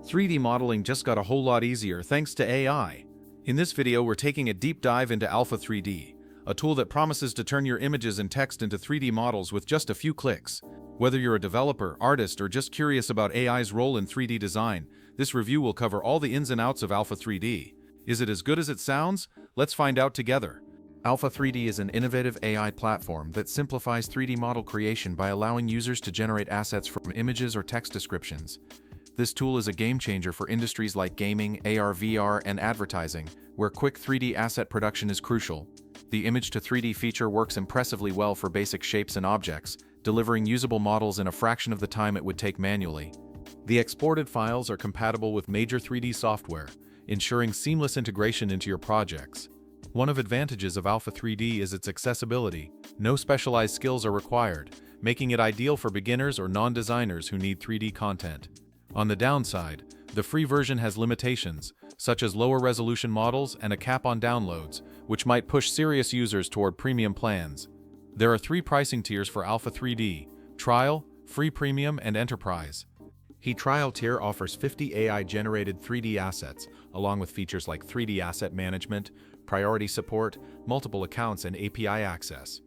3D modeling just got a whole lot easier thanks to AI. In this video, we're taking a deep dive into Alpha3d, a tool that promises to turn your images and text into 3D models with just a few clicks. Whether you're a developer, artist, or just curious about AI's role in 3D design, this review will cover all the ins and outs of Alpha3d. Is it as good as it sounds? Let's find out together. Alpha3d is an innovative AI platform that simplifies 3D model creation by allowing users to generate assets from images or text descriptions. This tool is a game changer for industries like gaming, AR/VR, and advertising, where quick 3D asset production is crucial. The image to 3D feature works impressively well for basic shapes and objects, delivering usable models in a fraction of the time it would take manually. The exported files are compatible with major 3D software, ensuring seamless integration into your projects. One of the advantages of Alpha3d is its accessibility. No specialized skills are required, making it ideal for beginners or non-designers who need 3D content. On the downside, the free version has limitations, such as lower resolution models and a cap on downloads, which might push serious users toward premium plans. There are 3 pricing tiers for Alpha3d: Trial, Free Premium, and Enterprise. The Trial tier offers 50 AI-generated 3D assets, along with features like 3D asset management, priority support, multiple accounts, and API access.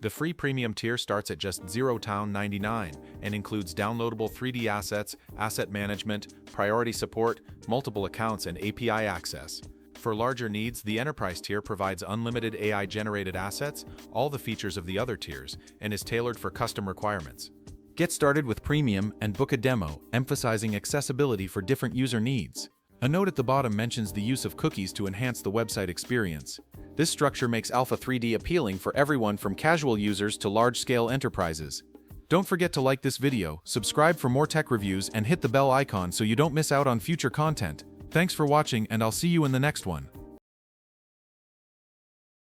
The Free Premium tier starts at just $0.99 and includes downloadable 3D assets, asset management, priority support, multiple accounts, and API access. For larger needs, the Enterprise tier provides unlimited AI-generated assets, all the features of the other tiers, and is tailored for custom requirements. Get started with Premium and book a demo, emphasizing accessibility for different user needs. A note at the bottom mentions the use of cookies to enhance the website experience. This structure makes Alpha3d appealing for everyone from casual users to large-scale enterprises. Don't forget to like this video, subscribe for more tech reviews, and hit the bell icon so you don't miss out on future content. Thanks for watching, and I'll see you in the next one.